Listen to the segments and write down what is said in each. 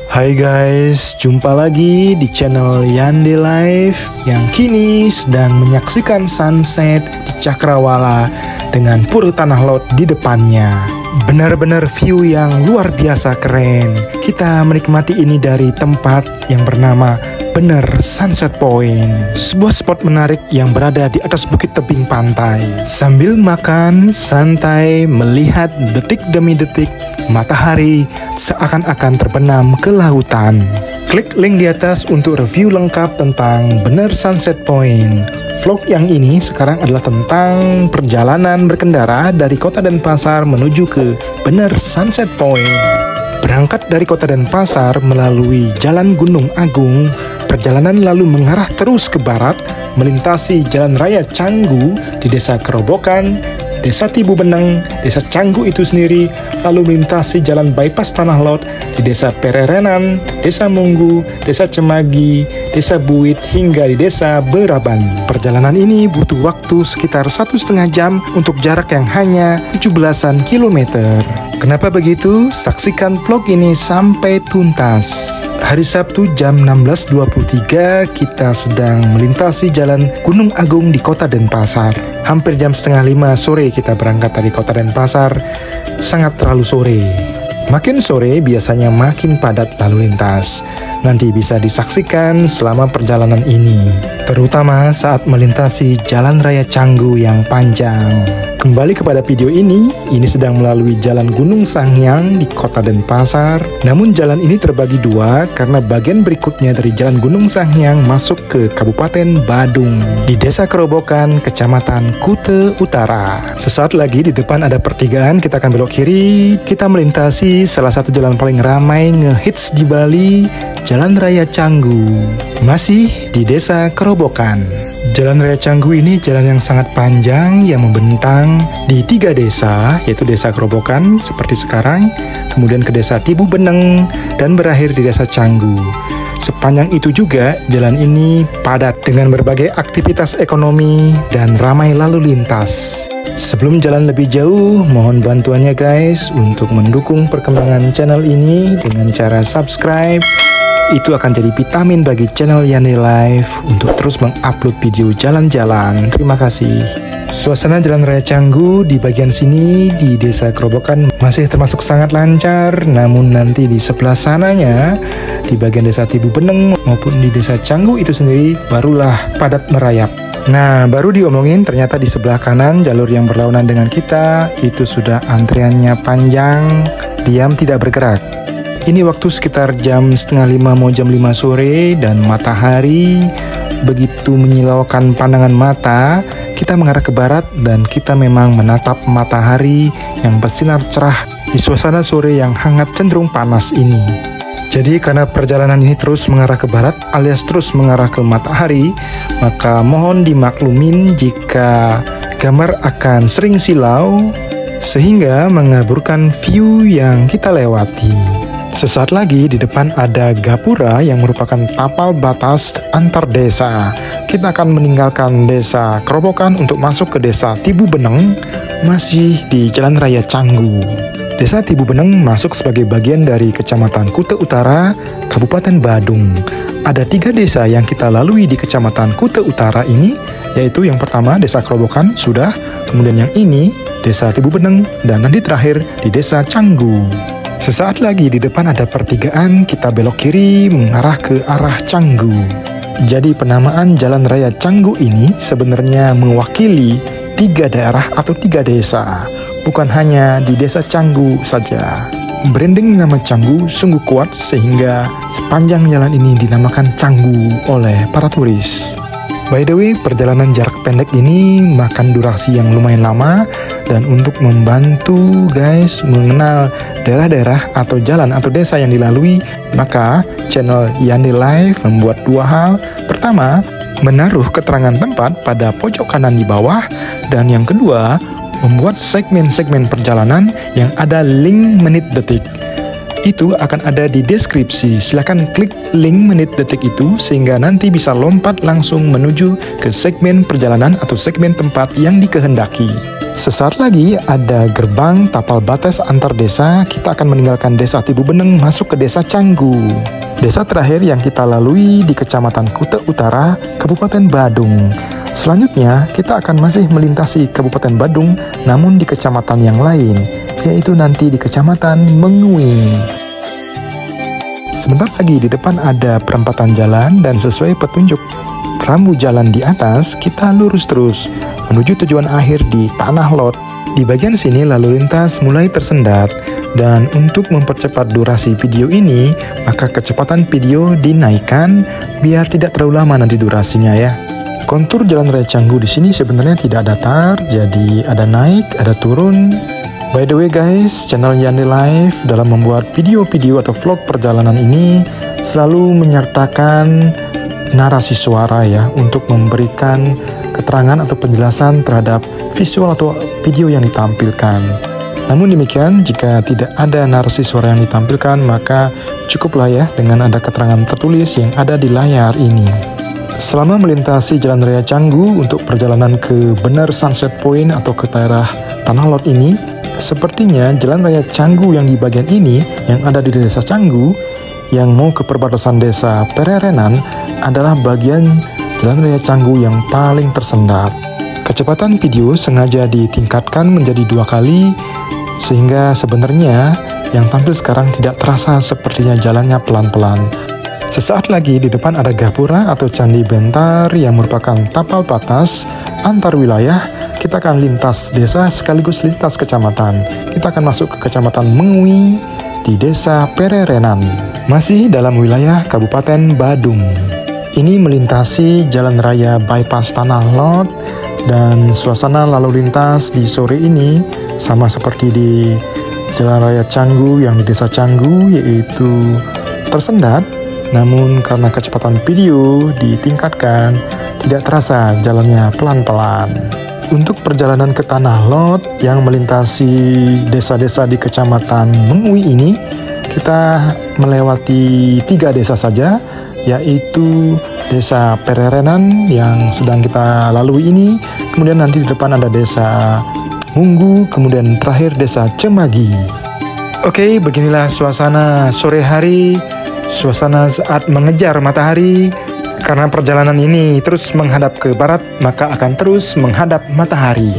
Hai guys, jumpa lagi di channel Yande Live yang kini sedang menyaksikan sunset di Cakrawala dengan pura tanah laut di depannya. Benar-benar view yang luar biasa keren. Kita menikmati ini dari tempat yang bernama Bener Sunset Point, sebuah spot menarik yang berada di atas bukit tebing pantai. Sambil makan, santai, melihat detik demi detik matahari seakan-akan terbenam ke lautan. Klik link di atas untuk review lengkap tentang Bener Sunset Point. Vlog yang ini sekarang adalah tentang perjalanan berkendara dari Kota Denpasar menuju ke Bener Sunset Point. Berangkat dari Kota Denpasar melalui Jalan Gunung Agung, perjalanan lalu mengarah terus ke barat, melintasi Jalan Raya Canggu di Desa Kerobokan, Desa Tibu Beneng, Desa Canggu itu sendiri, lalu melintasi Jalan Bypass Tanah Laut di Desa Pererenan, Desa Munggu, Desa Cemagi, Desa Buit, hingga di Desa Beraban. Perjalanan ini butuh waktu sekitar 1,5 jam untuk jarak yang hanya 17-an kilometer. Kenapa begitu? Saksikan vlog ini sampai tuntas. Hari Sabtu jam 16.23 kita sedang melintasi Jalan Gunung Agung di Kota Denpasar. Hampir jam 4:30 sore kita berangkat dari Kota Denpasar. Sangat terlalu sore. Makin sore biasanya makin padat lalu lintas. Nanti bisa disaksikan selama perjalanan ini, terutama saat melintasi Jalan Raya Canggu yang panjang. Kembali kepada video ini sedang melalui Jalan Gunung Sanghyang di Kota Denpasar. Namun jalan ini terbagi dua karena bagian berikutnya dari Jalan Gunung Sanghyang masuk ke Kabupaten Badung di Desa Kerobokan, Kecamatan Kuta Utara. Sesaat lagi di depan ada pertigaan, kita akan belok kiri. Kita melintasi salah satu jalan paling ramai ngehits di Bali, Jalan Raya Canggu, masih di Desa Kerobokan. Jalan Raya Canggu ini jalan yang sangat panjang yang membentang di 3 desa, yaitu Desa Kerobokan seperti sekarang, kemudian ke Desa Tibu Beneng, dan berakhir di Desa Canggu. Sepanjang itu juga jalan ini padat dengan berbagai aktivitas ekonomi dan ramai lalu lintas. Sebelum jalan lebih jauh, mohon bantuannya guys untuk mendukung perkembangan channel ini dengan cara subscribe. Itu akan jadi vitamin bagi channel Yande Live untuk terus mengupload video jalan-jalan. Terima kasih. Suasana Jalan Raya Canggu di bagian sini di Desa Kerobokan masih termasuk sangat lancar, namun nanti di sebelah sananya di bagian Desa Tibu Beneng maupun di Desa Canggu itu sendiri barulah padat merayap. Nah, baru diomongin ternyata di sebelah kanan jalur yang berlawanan dengan kita itu sudah antriannya panjang, diam tidak bergerak. Ini waktu sekitar jam 4:30 mau jam 5 sore dan matahari begitu menyilaukan pandangan mata. Kita mengarah ke barat dan kita memang menatap matahari yang bersinar cerah di suasana sore yang hangat cenderung panas ini. Jadi karena perjalanan ini terus mengarah ke barat alias terus mengarah ke matahari, maka mohon dimaklumin jika gambar akan sering silau sehingga mengaburkan view yang kita lewati. Sesaat lagi di depan ada gapura yang merupakan tapal batas antar desa. Kita akan meninggalkan Desa Kerobokan untuk masuk ke Desa Tibu Beneng, masih di Jalan Raya Canggu. Desa Tibu Beneng masuk sebagai bagian dari Kecamatan Kuta Utara, Kabupaten Badung. Ada 3 desa yang kita lalui di Kecamatan Kuta Utara ini, yaitu yang pertama Desa Kerobokan sudah, kemudian yang ini Desa Tibu Beneng, dan nanti terakhir di Desa Canggu. Sesaat lagi di depan ada pertigaan, kita belok kiri mengarah ke arah Canggu. Jadi penamaan Jalan Raya Canggu ini sebenarnya mewakili 3 daerah atau 3 desa, bukan hanya di Desa Canggu saja. Branding nama Canggu sungguh kuat sehingga sepanjang jalan ini dinamakan Canggu oleh para turis. By the way, perjalanan jarak pendek ini makan durasi yang lumayan lama, dan untuk membantu guys mengenal daerah-daerah atau jalan atau desa yang dilalui, maka channel Yande Live membuat 2 hal. Pertama, menaruh keterangan tempat pada pojok kanan di bawah, dan yang kedua, membuat segmen-segmen perjalanan yang ada link menit detik. Itu akan ada di deskripsi. Silahkan klik link menit detik itu sehingga nanti bisa lompat langsung menuju ke segmen perjalanan atau segmen tempat yang dikehendaki. Sesaat lagi ada gerbang tapal batas antar desa. Kita akan meninggalkan desa Tibu Beneng masuk ke desa Canggu. Desa terakhir yang kita lalui di Kecamatan Kuta Utara, Kabupaten Badung. Selanjutnya kita akan masih melintasi Kabupaten Badung namun di kecamatan yang lain, yaitu nanti di Kecamatan Mengui. Sebentar lagi di depan ada perempatan jalan dan sesuai petunjuk rambu jalan di atas, kita lurus terus menuju tujuan akhir di Tanah Lot. Di bagian sini lalu lintas mulai tersendat, dan untuk mempercepat durasi video ini, maka kecepatan video dinaikkan biar tidak terlalu lama nanti durasinya ya. Kontur Jalan Raya Canggu di sini sebenarnya tidak datar, jadi ada naik, ada turun. By the way guys, channel Yandel Life dalam membuat video-video atau vlog perjalanan ini selalu menyertakan narasi suara ya, untuk memberikan keterangan atau penjelasan terhadap visual atau video yang ditampilkan. Namun demikian, jika tidak ada narasi suara yang ditampilkan, maka cukuplah ya dengan ada keterangan tertulis yang ada di layar ini. Selama melintasi Jalan Raya Canggu untuk perjalanan ke Bener Sunset Point atau ke daerah Tanah Lot ini, sepertinya Jalan Raya Canggu yang di bagian ini, yang ada di desa Canggu, yang mau ke perbatasan desa Pererenan, adalah bagian Jalan Raya Canggu yang paling tersendat. Kecepatan video sengaja ditingkatkan menjadi 2 kali, sehingga sebenarnya yang tampil sekarang tidak terasa sepertinya jalannya pelan-pelan. Sesaat lagi di depan ada Gapura atau Candi Bentar yang merupakan tapal batas antar wilayah. Kita akan lintas desa sekaligus lintas kecamatan. Kita akan masuk ke Kecamatan Mengui di desa Pererenan, masih dalam wilayah Kabupaten Badung. Ini melintasi jalan raya bypass Tanah Lot, dan suasana lalu lintas di sore ini sama seperti di Jalan Raya Canggu yang di desa Canggu, yaitu tersendat. Namun karena kecepatan video ditingkatkan, tidak terasa jalannya pelan-pelan. Untuk perjalanan ke Tanah Lot yang melintasi desa-desa di Kecamatan Mengui ini, kita melewati 3 desa saja, yaitu desa Pererenan yang sedang kita lalui ini, kemudian nanti di depan ada desa Munggu, kemudian terakhir desa Cemagi. Oke, beginilah suasana sore hari, suasana saat mengejar matahari. Karena perjalanan ini terus menghadap ke barat, maka akan terus menghadap matahari.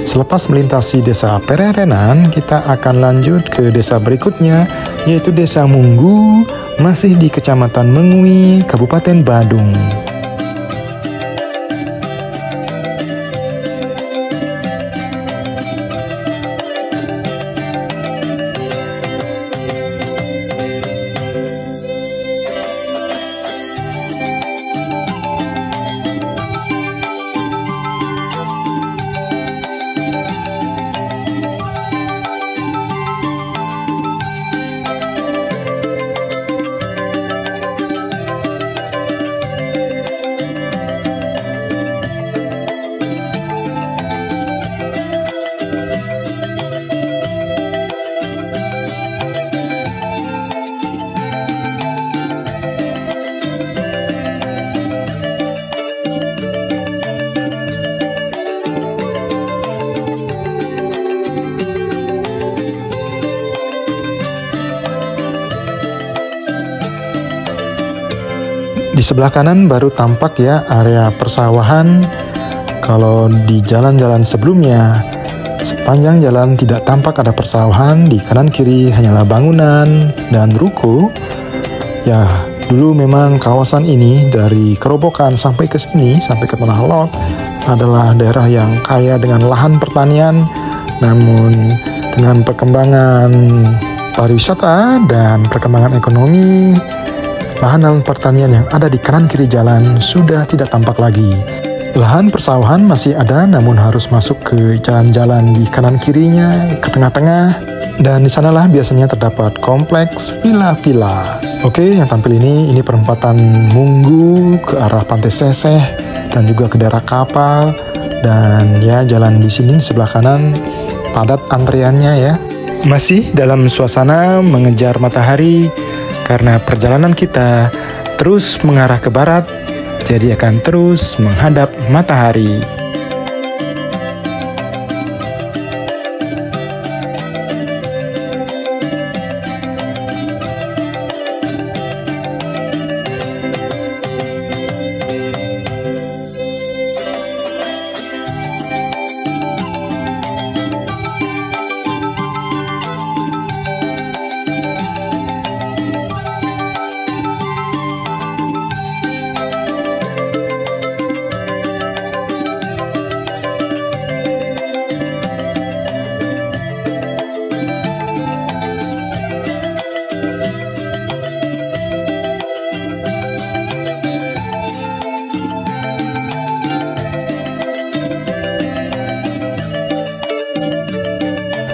Selepas melintasi desa Pererenan, kita akan lanjut ke desa berikutnya, yaitu desa Munggu, masih di Kecamatan Mengui, Kabupaten Badung. Di sebelah kanan baru tampak ya area persawahan. Kalau di jalan-jalan sebelumnya, sepanjang jalan tidak tampak ada persawahan. Di kanan kiri hanyalah bangunan dan ruko. Ya, dulu memang kawasan ini dari Kerobokan sampai ke sini, sampai ke Tanah Lot, adalah daerah yang kaya dengan lahan pertanian. Namun dengan perkembangan pariwisata dan perkembangan ekonomi, lahan pertanian yang ada di kanan kiri jalan sudah tidak tampak lagi. Lahan persawahan masih ada, namun harus masuk ke jalan-jalan di kanan kirinya, ke tengah-tengah, dan di sanalah biasanya terdapat kompleks villa-villa. Oke, yang tampil ini perempatan Munggu ke arah Pantai Seseh. dan juga ke daerah kapal. Dan ya, jalan di sini di sebelah kanan padat antriannya ya. Masih dalam suasana mengejar matahari karena perjalanan kita terus mengarah ke barat, jadi akan terus menghadap matahari.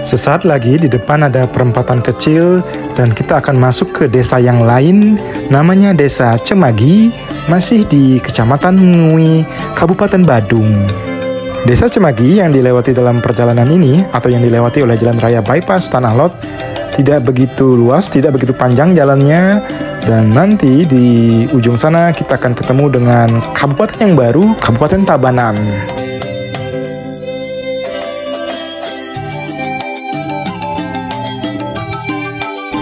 Sesaat lagi di depan ada perempatan kecil dan kita akan masuk ke desa yang lain, namanya Desa Cemagi, masih di Kecamatan Ngui, Kabupaten Badung. Desa Cemagi yang dilewati dalam perjalanan ini atau yang dilewati oleh jalan raya bypass Tanah Lot tidak begitu luas, tidak begitu panjang jalannya, dan nanti di ujung sana kita akan ketemu dengan kabupaten yang baru, Kabupaten Tabanan.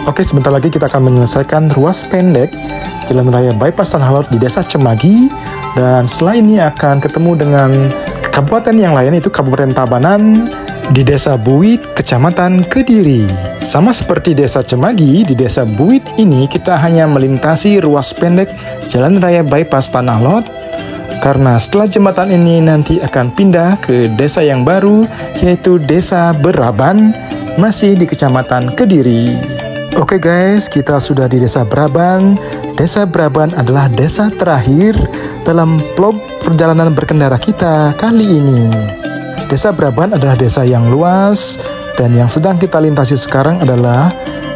Oke, sebentar lagi kita akan menyelesaikan ruas pendek jalan raya bypass Tanah Lot di Desa Cemagi, dan setelah ini akan ketemu dengan kabupaten yang lain, yaitu Kabupaten Tabanan di Desa Buit, Kecamatan Kediri. Sama seperti Desa Cemagi, di Desa Buit ini kita hanya melintasi ruas pendek jalan raya bypass Tanah Lot, karena setelah jembatan ini nanti akan pindah ke desa yang baru, yaitu Desa Beraban, masih di Kecamatan Kediri. Oke guys, kita sudah di Desa Beraban. Desa Beraban adalah desa terakhir dalam vlog perjalanan berkendara kita kali ini. Desa Beraban adalah desa yang luas, dan yang sedang kita lintasi sekarang adalah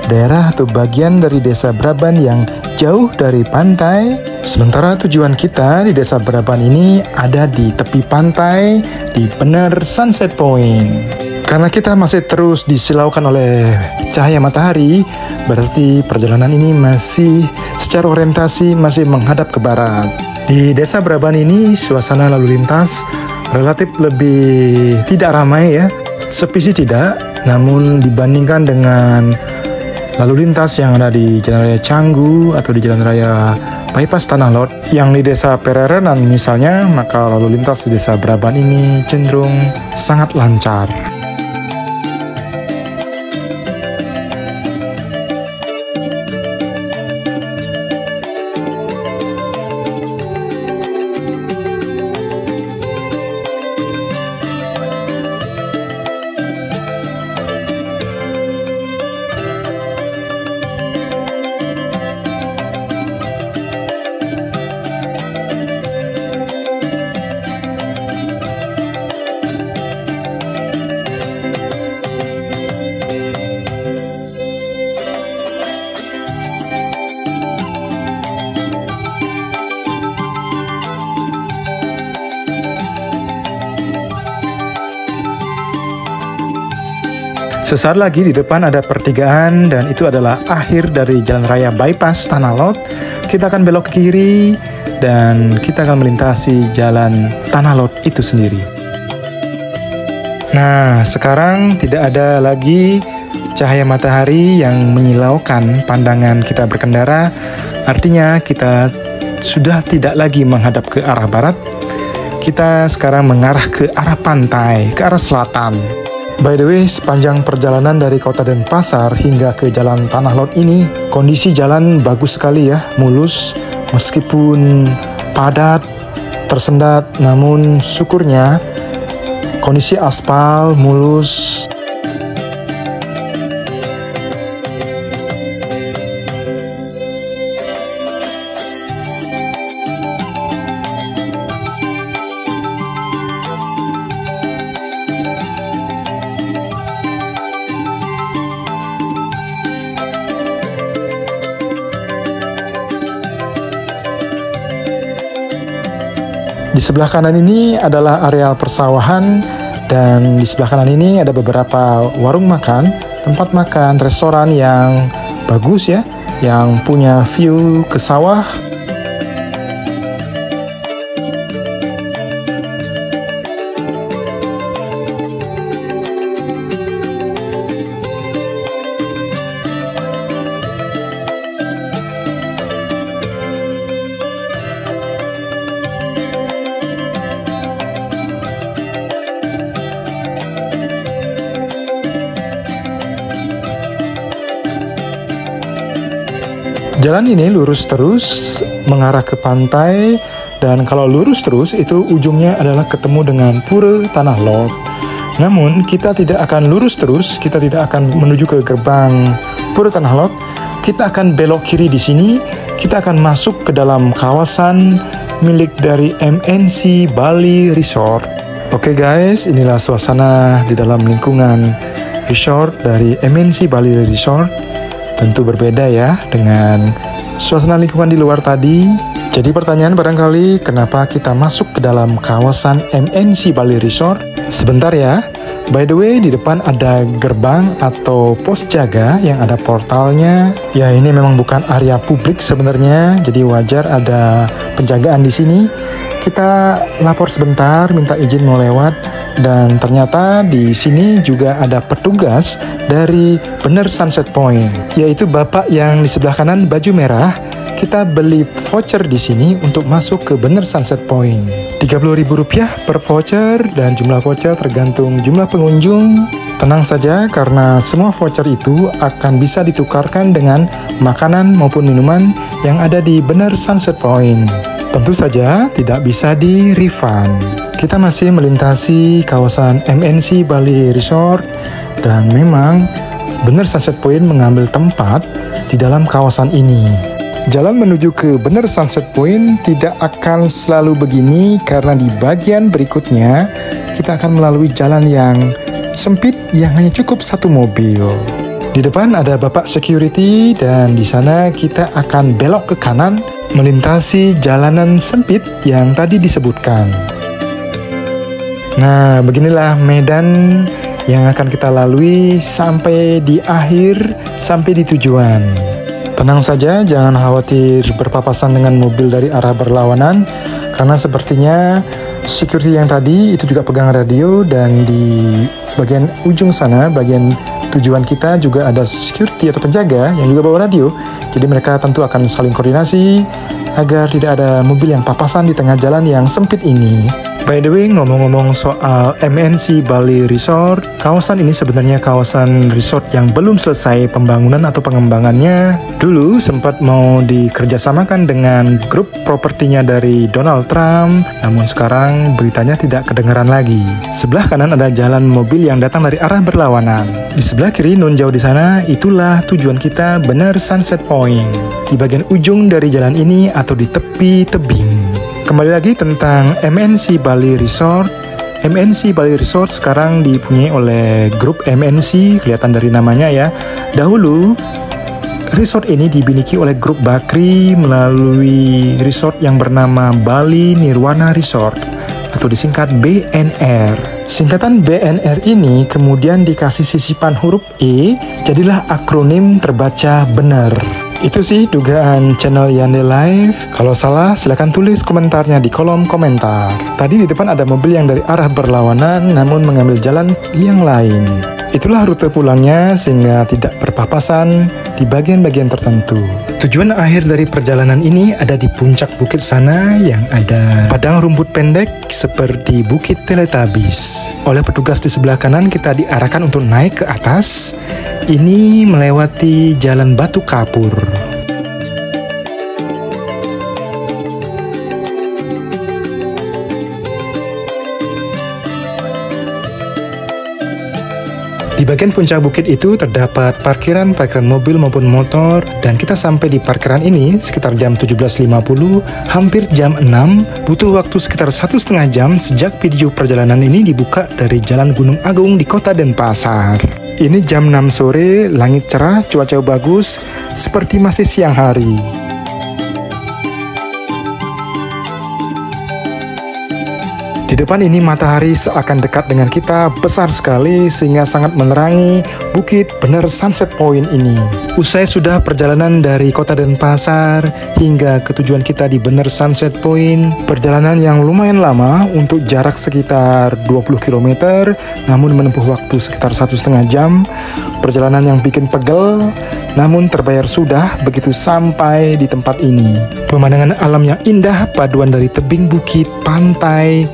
daerah atau bagian dari Desa Beraban yang jauh dari pantai. Sementara tujuan kita di Desa Beraban ini ada di tepi pantai, di bener Sunset Point. Karena kita masih terus disilaukan oleh cahaya matahari, berarti perjalanan ini masih secara orientasi masih menghadap ke barat. Di Desa Beraban ini suasana lalu lintas relatif lebih tidak ramai ya. Sepi sih tidak, namun dibandingkan dengan lalu lintas yang ada di Jalan Raya Canggu atau di Jalan Raya bypass Tanah Lot yang di Desa Pererenan misalnya, maka lalu lintas di Desa Beraban ini cenderung sangat lancar. Sesaat lagi di depan ada pertigaan, dan itu adalah akhir dari jalan raya bypass Tanah Lot. Kita akan belok ke kiri dan kita akan melintasi jalan Tanah Lot itu sendiri. Nah, sekarang tidak ada lagi cahaya matahari yang menyilaukan pandangan kita berkendara. Artinya kita sudah tidak lagi menghadap ke arah barat. Kita sekarang mengarah ke arah pantai, ke arah selatan. By the way, sepanjang perjalanan dari Kota Denpasar hingga ke Jalan Tanah Lot ini, kondisi jalan bagus sekali ya, mulus, meskipun padat, tersendat, namun syukurnya kondisi aspal mulus. Di sebelah kanan ini adalah areal persawahan, dan di sebelah kanan ini ada beberapa warung makan, tempat makan, restoran yang bagus ya, yang punya view ke sawah. Jalan ini lurus terus mengarah ke pantai, dan kalau lurus terus itu ujungnya adalah ketemu dengan Pura Tanah Lot. Namun kita tidak akan lurus terus, kita tidak akan menuju ke gerbang Pura Tanah Lot. Kita akan belok kiri di sini, kita akan masuk ke dalam kawasan milik dari MNC Bali Resort. Oke guys, inilah suasana di dalam lingkungan resort dari MNC Bali Resort. Tentu berbeda ya dengan suasana lingkungan di luar tadi. Jadi pertanyaan barangkali, kenapa kita masuk ke dalam kawasan MNC Bali Resort? Sebentar ya. By the way, di depan ada gerbang atau pos jaga yang ada portalnya. Ya, ini memang bukan area publik sebenarnya, jadi wajar ada penjagaan di sini. Kita lapor sebentar, minta izin mau lewat, dan ternyata di sini juga ada petugas dari Bener Sunset Point, yaitu bapak yang di sebelah kanan baju merah. Kita beli voucher di sini untuk masuk ke Bener Sunset Point. Rp30.000 per voucher, dan jumlah voucher tergantung jumlah pengunjung. Tenang saja, karena semua voucher itu akan bisa ditukarkan dengan makanan maupun minuman yang ada di Bener Sunset Point. Tentu saja tidak bisa di-refund. Kita masih melintasi kawasan MNC Bali Resort, dan memang Bener Sunset Point mengambil tempat di dalam kawasan ini. Jalan menuju ke Bener Sunset Point tidak akan selalu begini, karena di bagian berikutnya kita akan melalui jalan yang sempit yang hanya cukup satu mobil. Di depan ada bapak security, dan di sana kita akan belok ke kanan melintasi jalanan sempit yang tadi disebutkan. Nah, beginilah medan yang akan kita lalui sampai di akhir, sampai di tujuan. Tenang saja, jangan khawatir berpapasan dengan mobil dari arah berlawanan, karena sepertinya security yang tadi itu juga pegang radio, dan di bagian ujung sana, bagian tujuan kita juga ada security atau penjaga yang juga bawa radio. Jadi mereka tentu akan saling koordinasi agar tidak ada mobil yang papasan di tengah jalan yang sempit ini. By the way, ngomong-ngomong soal MNC Bali Resort, kawasan ini sebenarnya kawasan resort yang belum selesai pembangunan atau pengembangannya. Dulu sempat mau dikerjasamakan dengan grup propertinya dari Donald Trump, namun sekarang beritanya tidak kedengaran lagi. Sebelah kanan ada jalan mobil yang datang dari arah berlawanan. Di sebelah kiri non jauh di sana, itulah tujuan kita, Bener Sunset Point. Di bagian ujung dari jalan ini atau di tepi tebing. Kembali lagi tentang MNC Bali Resort. MNC Bali Resort sekarang dipunyai oleh grup MNC, kelihatan dari namanya ya. Dahulu, resort ini dimiliki oleh grup Bakri melalui resort yang bernama Bali Nirwana Resort, atau disingkat BNR. Singkatan BNR ini kemudian dikasih sisipan huruf E, jadilah akronim terbaca bener. Itu sih dugaan channel Yande Live. Kalau salah silahkan tulis komentarnya di kolom komentar. Tadi di depan ada mobil yang dari arah berlawanan namun mengambil jalan yang lain. Itulah rute pulangnya sehingga tidak berpapasan di bagian-bagian tertentu. Tujuan akhir dari perjalanan ini ada di puncak bukit sana yang ada padang rumput pendek seperti Bukit Teletubbies. Oleh petugas di sebelah kanan kita diarahkan untuk naik ke atas. Ini melewati jalan batu kapur. Di bagian puncak bukit itu terdapat parkiran mobil maupun motor, dan kita sampai di parkiran ini sekitar jam 17.50, hampir jam 6, butuh waktu sekitar 1,5 jam sejak video perjalanan ini dibuka dari Jalan Gunung Agung di Kota Denpasar. Ini jam 6 sore, langit cerah, cuaca bagus, seperti masih siang hari. Di depan ini matahari seakan dekat dengan kita, besar sekali sehingga sangat menerangi Bukit Bener Sunset Point ini. Usai sudah perjalanan dari kota Denpasar hingga ke tujuan kita di Bener Sunset Point, perjalanan yang lumayan lama untuk jarak sekitar 20 km, namun menempuh waktu sekitar 1,5 jam. Perjalanan yang bikin pegel, namun terbayar sudah begitu sampai di tempat ini. Pemandangan alam yang indah, paduan dari tebing bukit, pantai,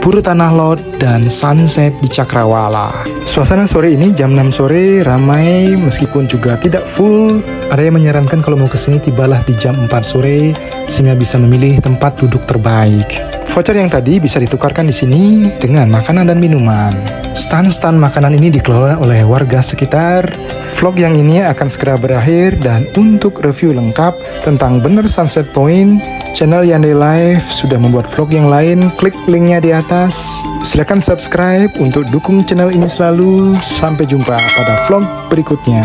Pura Tanah Lot, dan sunset di Cakrawala. Suasana sore ini jam 6 sore ramai meskipun juga tidak full. Ada yang menyarankan kalau mau kesini tibalah di jam 4 sore sehingga bisa memilih tempat duduk terbaik. Voucher yang tadi bisa ditukarkan di sini dengan makanan dan minuman. Stand-stand makanan ini dikelola oleh warga sekitar. Vlog yang ini akan segera berakhir, dan untuk review lengkap tentang Bener Sunset Point, channel Yandai Life sudah membuat vlog yang lain. Klik linknya di atas. Silakan subscribe untuk dukung channel ini selalu. Sampai jumpa pada vlog berikutnya.